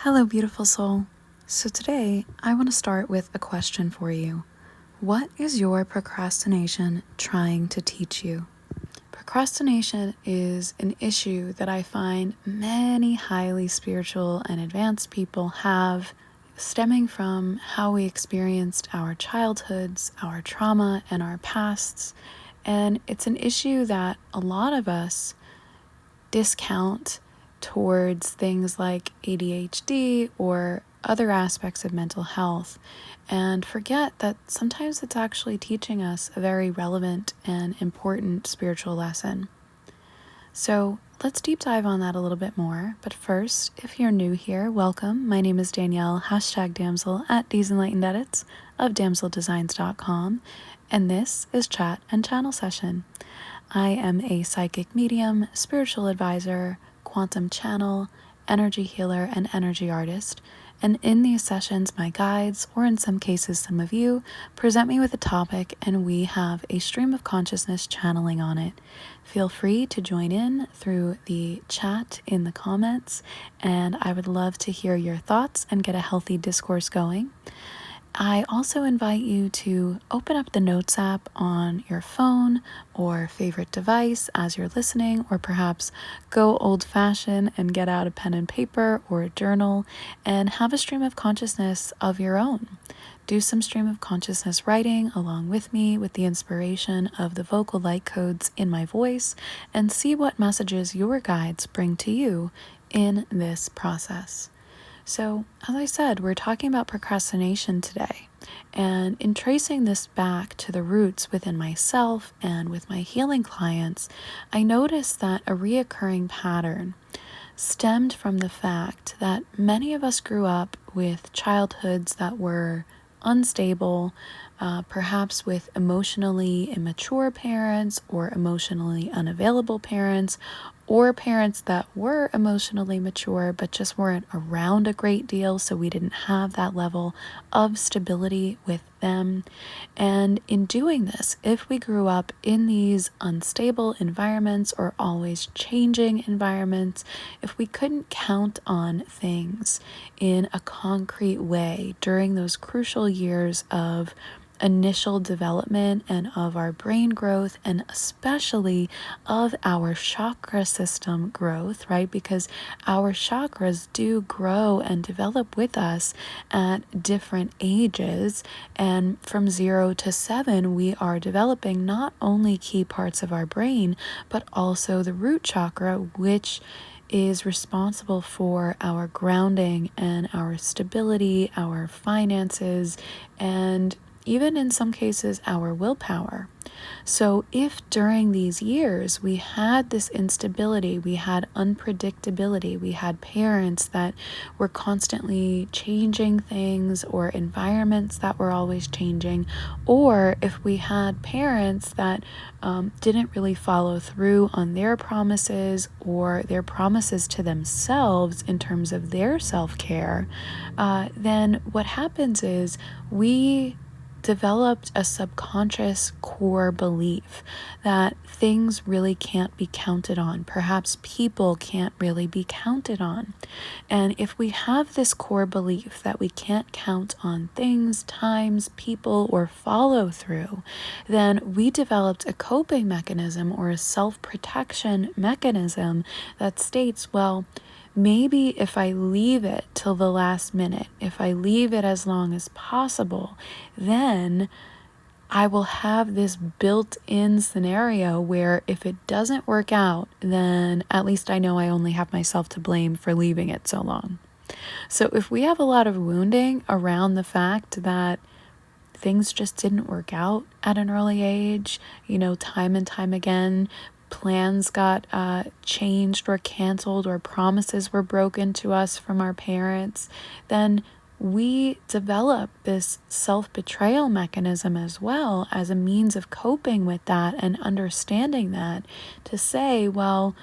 Hello, beautiful soul. So, today I want to start with a question for you. What is your procrastination trying to teach you? Procrastination is an issue that I find many highly spiritual and advanced people have, stemming from how we experienced our childhoods, our trauma, and our pasts. And it's an issue that a lot of us discount towards things like ADHD or other aspects of mental health, and forget that sometimes it's actually teaching us a very relevant and important spiritual lesson. So let's deep dive on that a little bit more. But first, if you're new here, welcome. My name is Danielle, #Damcl at D's Enlightened Edits of damcldesigns.com, and this is Chat and Channel Session. I am a psychic medium, spiritual advisor, quantum channel, energy healer, and energy artist. And in these sessions, my guides, or in some cases some of you, present me with a topic and we have a stream of consciousness channeling on it. Feel free to join in through the chat in the comments, and I would love to hear your thoughts and get a healthy discourse going. I also invite you to open up the Notes app on your phone or favorite device as you're listening, or perhaps go old-fashioned and get out a pen and paper or a journal and have a stream of consciousness of your own. Do some stream of consciousness writing along with me with the inspiration of the vocal light codes in my voice, and see what messages your guides bring to you in this process. So, as I said, we're talking about procrastination today. And in tracing this back to the roots within myself and with my healing clients, I noticed that a reoccurring pattern stemmed from the fact that many of us grew up with childhoods that were unstable, perhaps with emotionally immature parents or emotionally unavailable parents, or parents that were emotionally mature but just weren't around a great deal, so we didn't have that level of stability with them. And in doing this, if we grew up in these unstable environments or always changing environments, if we couldn't count on things in a concrete way during those crucial years of initial development and of our brain growth, and especially of our chakra system growth, right? Because our chakras do grow and develop with us at different ages. And from 0 to 7, we are developing not only key parts of our brain, but also the root chakra, which is responsible for our grounding and our stability, our finances, and even in some cases, our willpower. So if during these years we had this instability, we had unpredictability, we had parents that were constantly changing things, or environments that were always changing, or if we had parents that didn't really follow through on their promises or their promises to themselves in terms of their self-care, then what happens is we developed a subconscious core belief that things really can't be counted on. Perhaps people can't really be counted on. And if we have this core belief that we can't count on things, times, people, or follow through, then we developed a coping mechanism or a self-protection mechanism that states, well, maybe if I leave it till the last minute, if I leave it as long as possible, then I will have this built-in scenario where if it doesn't work out, then at least I know I only have myself to blame for leaving it so long. So if we have a lot of wounding around the fact that things just didn't work out at an early age, time and time again, plans got changed or canceled, or promises were broken to us from our parents, then we develop this self-betrayal mechanism as well as a means of coping with that and understanding that, to say, well,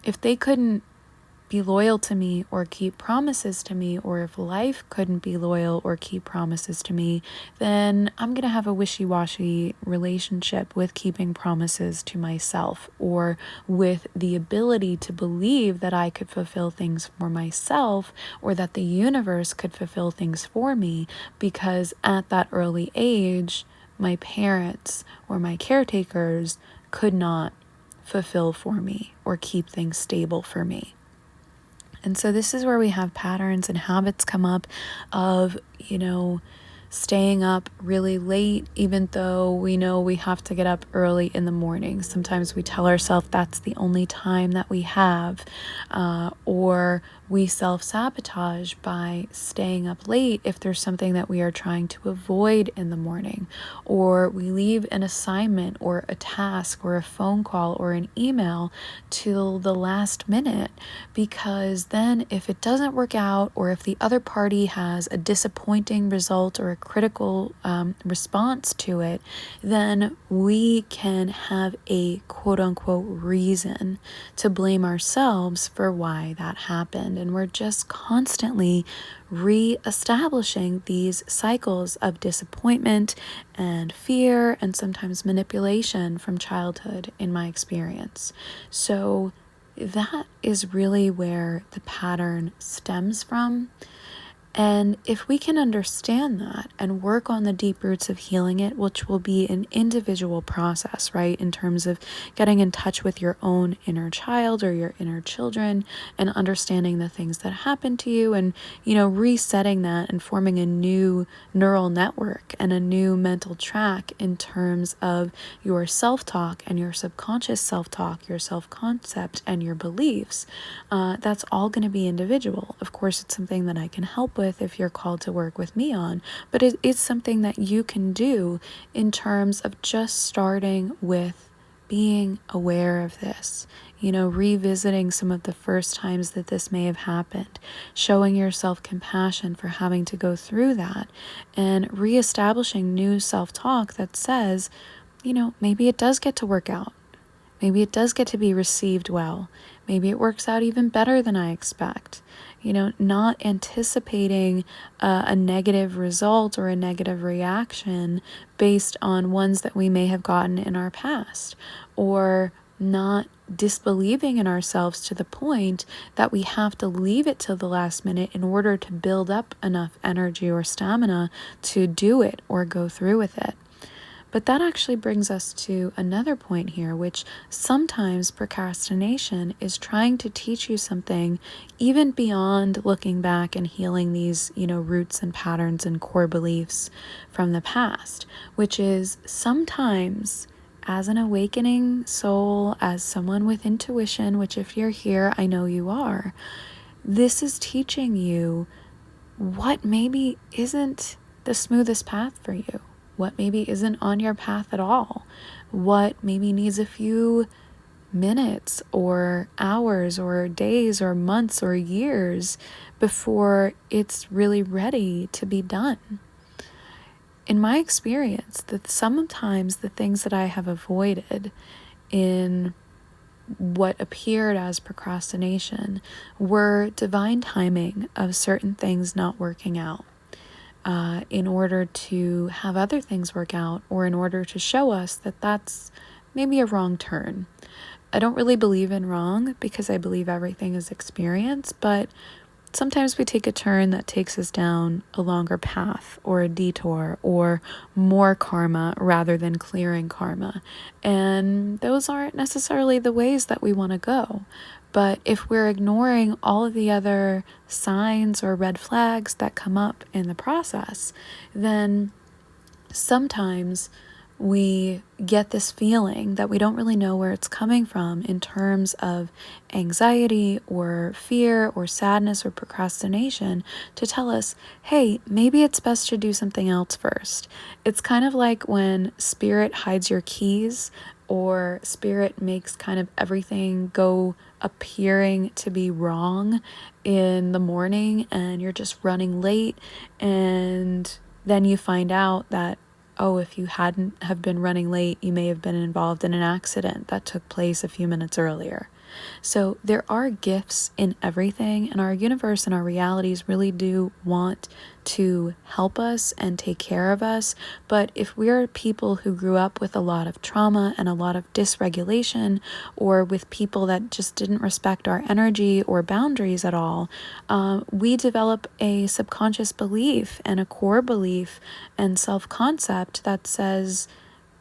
if they couldn't be loyal to me or keep promises to me, or if life couldn't be loyal or keep promises to me, then I'm going to have a wishy-washy relationship with keeping promises to myself, or with the ability to believe that I could fulfill things for myself, or that the universe could fulfill things for me, because at that early age, my parents or my caretakers could not fulfill for me or keep things stable for me. And so this is where we have patterns and habits come up of, staying up really late, even though we know we have to get up early in the morning. Sometimes we tell ourselves that's the only time that we have, or we self-sabotage by staying up late if there's something that we are trying to avoid in the morning, or we leave an assignment or a task or a phone call or an email till the last minute, because then if it doesn't work out, or if the other party has a disappointing result or a critical response to it, then we can have a quote-unquote reason to blame ourselves for why that happened. And we're just constantly re-establishing these cycles of disappointment and fear and sometimes manipulation from childhood, in my experience. So that is really where the pattern stems from. And if we can understand that and work on the deep roots of healing it, which will be an individual process, right? In terms of getting in touch with your own inner child or your inner children and understanding the things that happened to you, and, resetting that and forming a new neural network and a new mental track in terms of your self-talk and your subconscious self-talk, your self-concept and your beliefs. That's all going to be individual. Of course, it's something that I can help with if you're called to work with me on, but it's something that you can do in terms of just starting with being aware of this, revisiting some of the first times that this may have happened, showing yourself compassion for having to go through that, and reestablishing new self-talk that says, maybe it does get to work out. Maybe it does get to be received well. Maybe it works out even better than I expect. Not anticipating a negative result or a negative reaction based on ones that we may have gotten in our past, or not disbelieving in ourselves to the point that we have to leave it till the last minute in order to build up enough energy or stamina to do it or go through with it. But that actually brings us to another point here, which sometimes procrastination is trying to teach you something even beyond looking back and healing these, roots and patterns and core beliefs from the past, which is sometimes, as an awakening soul, as someone with intuition, which if you're here, I know you are, this is teaching you what maybe isn't the smoothest path for you. What maybe isn't on your path at all, what maybe needs a few minutes or hours or days or months or years before it's really ready to be done. In my experience, that sometimes the things that I have avoided in what appeared as procrastination were divine timing of certain things not working out. In order to have other things work out, or in order to show us that that's maybe a wrong turn. I don't really believe in wrong, because I believe everything is experience, but sometimes we take a turn that takes us down a longer path or a detour or more karma rather than clearing karma. And those aren't necessarily the ways that we want to go. But if we're ignoring all of the other signs or red flags that come up in the process, then sometimes we get this feeling that we don't really know where it's coming from in terms of anxiety or fear or sadness or procrastination to tell us, hey, maybe it's best to do something else first. It's kind of like when spirit hides your keys, or spirit makes kind of everything go appearing to be wrong in the morning, and you're just running late, and then you find out that, oh, if you hadn't have been running late, you may have been involved in an accident that took place a few minutes earlier. So there are gifts in everything, and our universe and our realities really do want to help us and take care of us. But if we're people who grew up with a lot of trauma and a lot of dysregulation, or with people that just didn't respect our energy or boundaries at all, we develop a subconscious belief and a core belief and self-concept that says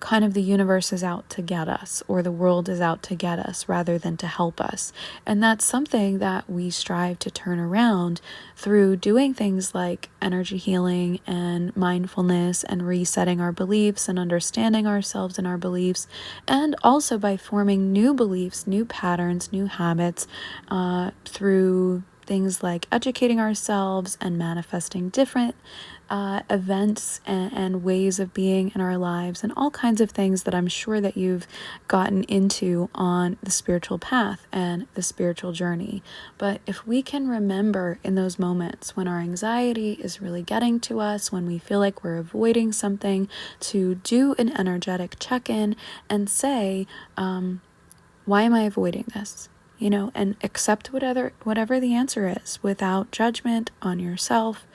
kind of the universe is out to get us, or the world is out to get us rather than to help us. And that's something that we strive to turn around through doing things like energy healing and mindfulness and resetting our beliefs and understanding ourselves and our beliefs, and also by forming new beliefs, new patterns, new habits through things like educating ourselves and manifesting different events and ways of being in our lives, and all kinds of things that I'm sure that you've gotten into on the spiritual path and the spiritual journey. But if we can remember in those moments when our anxiety is really getting to us, when we feel like we're avoiding something, to do an energetic check-in and say, why am I avoiding this? And accept whatever the answer is without judgment on yourself.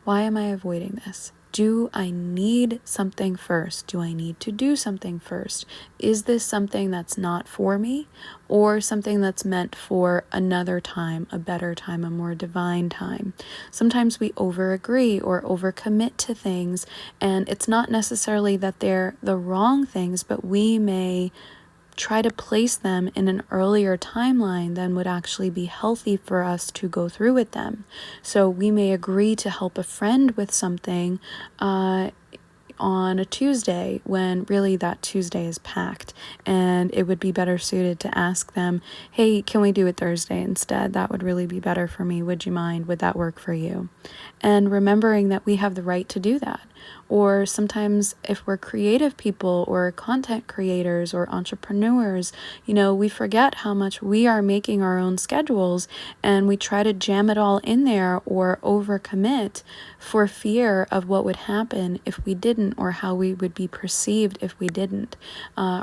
Why am I avoiding this? Do I need something first? Do I need to do something first? Is this something that's not for me, or something that's meant for another time, a better time, a more divine time? Sometimes we over-agree or over-commit to things, and it's not necessarily that they're the wrong things, but we may try to place them in an earlier timeline than would actually be healthy for us to go through with them. So we may agree to help a friend with something on a Tuesday when really that Tuesday is packed, and it would be better suited to ask them, hey, can we do it Thursday instead? That would really be better for me. Would you mind? Would that work for you? And remembering that we have the right to do that. Or sometimes if we're creative people or content creators or entrepreneurs, we forget how much we are making our own schedules, and we try to jam it all in there or overcommit for fear of what would happen if we didn't, or how we would be perceived if we didn't,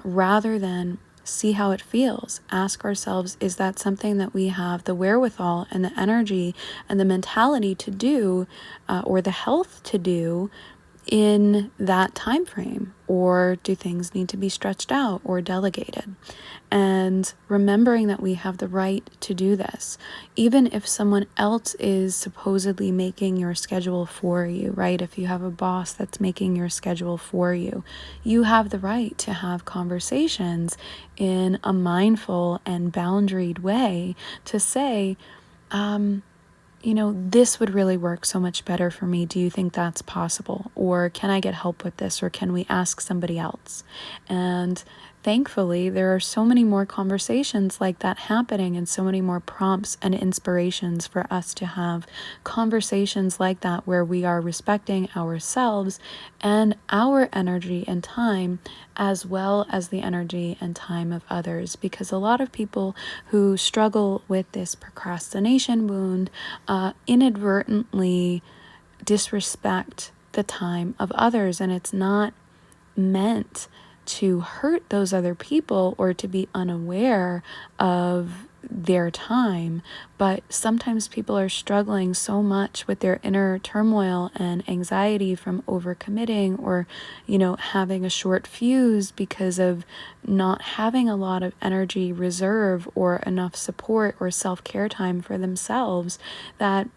rather than see how it feels. Ask ourselves, is that something that we have the wherewithal and the energy and the mentality to do, or the health to do in that time frame? Or do things need to be stretched out or delegated? And remembering that we have the right to do this, even if someone else is supposedly making your schedule for you, right? If you have a boss that's making your schedule for you, you have the right to have conversations in a mindful and boundaried way to say, this would really work so much better for me. Do you think that's possible? Or can I get help with this? Or can we ask somebody else? And thankfully, there are so many more conversations like that happening, and so many more prompts and inspirations for us to have conversations like that, where we are respecting ourselves and our energy and time, as well as the energy and time of others. Because a lot of people who struggle with this procrastination wound inadvertently disrespect the time of others, and it's not meant to hurt those other people or to be unaware of their time. But sometimes people are struggling so much with their inner turmoil and anxiety from overcommitting, or having a short fuse because of not having a lot of energy reserve or enough support or self-care time for themselves, that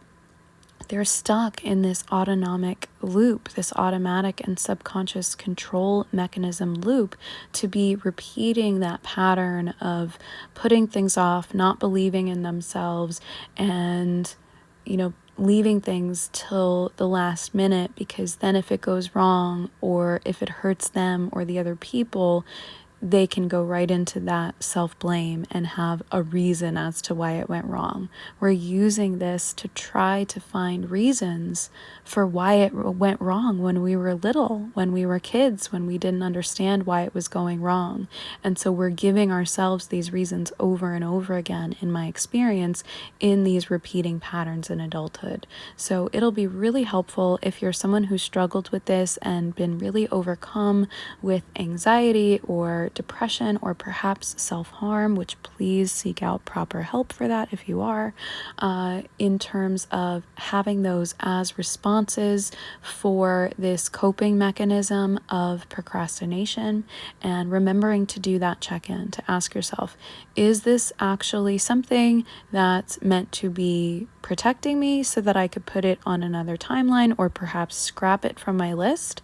they're stuck in this autonomic loop, this automatic and subconscious control mechanism loop, to be repeating that pattern of putting things off, not believing in themselves, and, leaving things till the last minute, because then if it goes wrong, or if it hurts them or the other people, they can go right into that self-blame and have a reason as to why it went wrong. We're using this to try to find reasons for why it went wrong when we were little, when we were kids, when we didn't understand why it was going wrong. And so we're giving ourselves these reasons over and over again, in my experience, in these repeating patterns in adulthood. So it'll be really helpful if you're someone who struggled with this and been really overcome with anxiety or depression or perhaps self-harm, which please seek out proper help for that if you are, in terms of having those as responses for this coping mechanism of procrastination, and remembering to do that check-in to ask yourself, is this actually something that's meant to be protecting me so that I could put it on another timeline or perhaps scrap it from my list?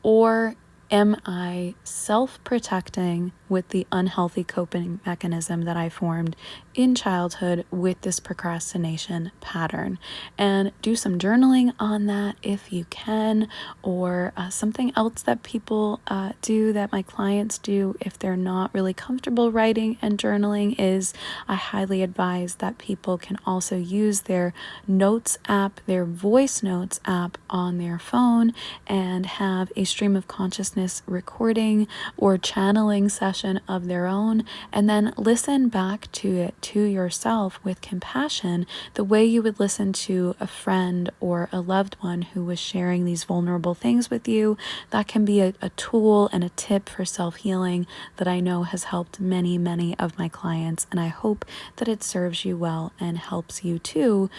Or am I self-protecting with the unhealthy coping mechanism that I formed in childhood with this procrastination pattern? And do some journaling on that if you can, or something else that people do, that my clients do if they're not really comfortable writing and journaling, is I highly advise that people can also use their notes app, their voice notes app on their phone, and have a stream of consciousness recording or channeling session of their own, and then listen back to it to yourself with compassion, the way you would listen to a friend or a loved one who was sharing these vulnerable things with you. That can be a tool and a tip for self-healing that I know has helped many, many of my clients, and I hope that it serves you well and helps you too,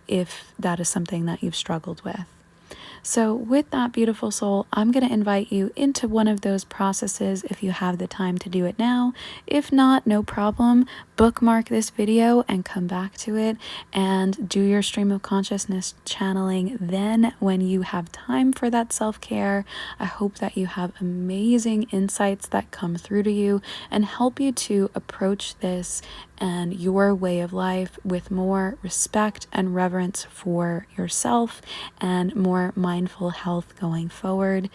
if that is something that you've struggled with. So with that, beautiful soul, I'm going to invite you into one of those processes if you have the time to do it now. If not, no problem. Bookmark this video and come back to it and do your stream of consciousness channeling then when you have time for that self-care. I hope that you have amazing insights that come through to you and help you to approach this and your way of life with more respect and reverence for yourself and more mindful health going forward.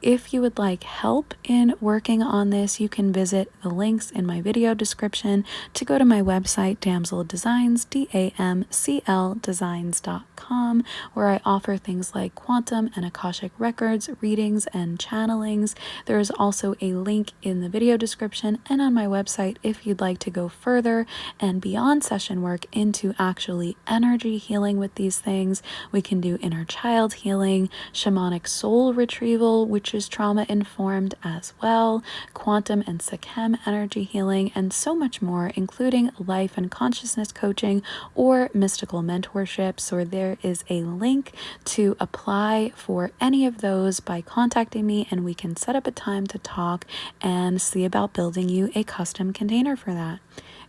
If you would like help in working on this, you can visit the links in my video description to go to my website, Damcl Designs, DAMCL Designs.com, where I offer things like quantum and Akashic records, readings, and channelings. There is also a link in the video description and on my website if you'd like to go further and beyond session work into actually energy healing with these things. We can do inner child healing, shamanic soul retrieval, which is trauma informed as well, quantum and Sikhem energy healing, and so much more, including life and consciousness coaching or mystical mentorship. So there is a link to apply for any of those by contacting me, and we can set up a time to talk and see about building you a custom container for that.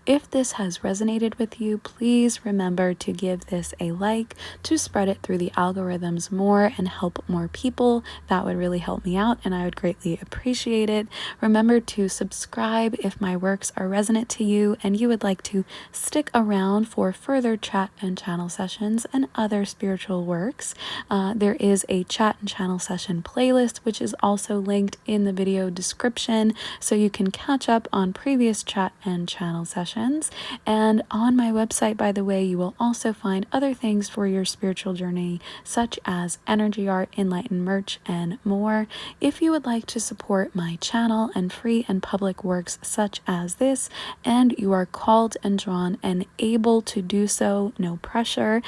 If this has resonated with you, please remember to give this a like to spread it through the algorithms more and help more people. That would really help me out and I would greatly appreciate it. Remember to subscribe if my works are resonant to you and you would like to stick around for further chat and channel sessions and other spiritual works. There is a chat and channel session playlist, which is also linked in the video description, so you can catch up on previous chat and channel sessions. And on my website, by the way, you will also find other things for your spiritual journey, such as energy art, enlightened merch, and more. If you would like to support my channel and free and public works such as this, and you are called and drawn and able to do so, no pressure,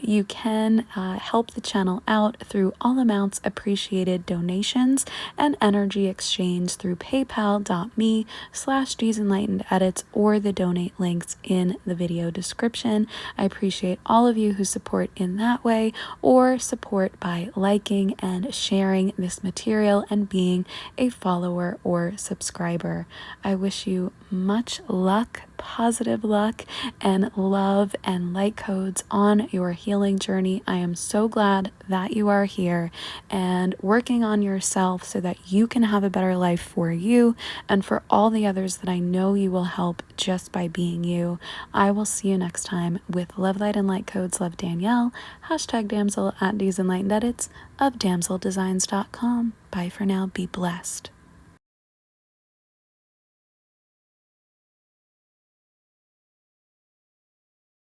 you can help the channel out through all amounts appreciated donations and energy exchange through paypal.me/DSEnlightenedEdits or the donate links in the video description. I appreciate all of you who support in that way or support by liking and sharing this material and being a follower or subscriber. I wish you much luck, positive luck, and love and light codes on your healing journey. I am so glad that you are here and working on yourself so that you can have a better life for you and for all the others that I know you will help just by being you. I will see you next time with love, light, and light codes. Love, Danielle. #Damcl at DSEnlightenedEdits of DamclDesigns.com. Bye for now. Be blessed.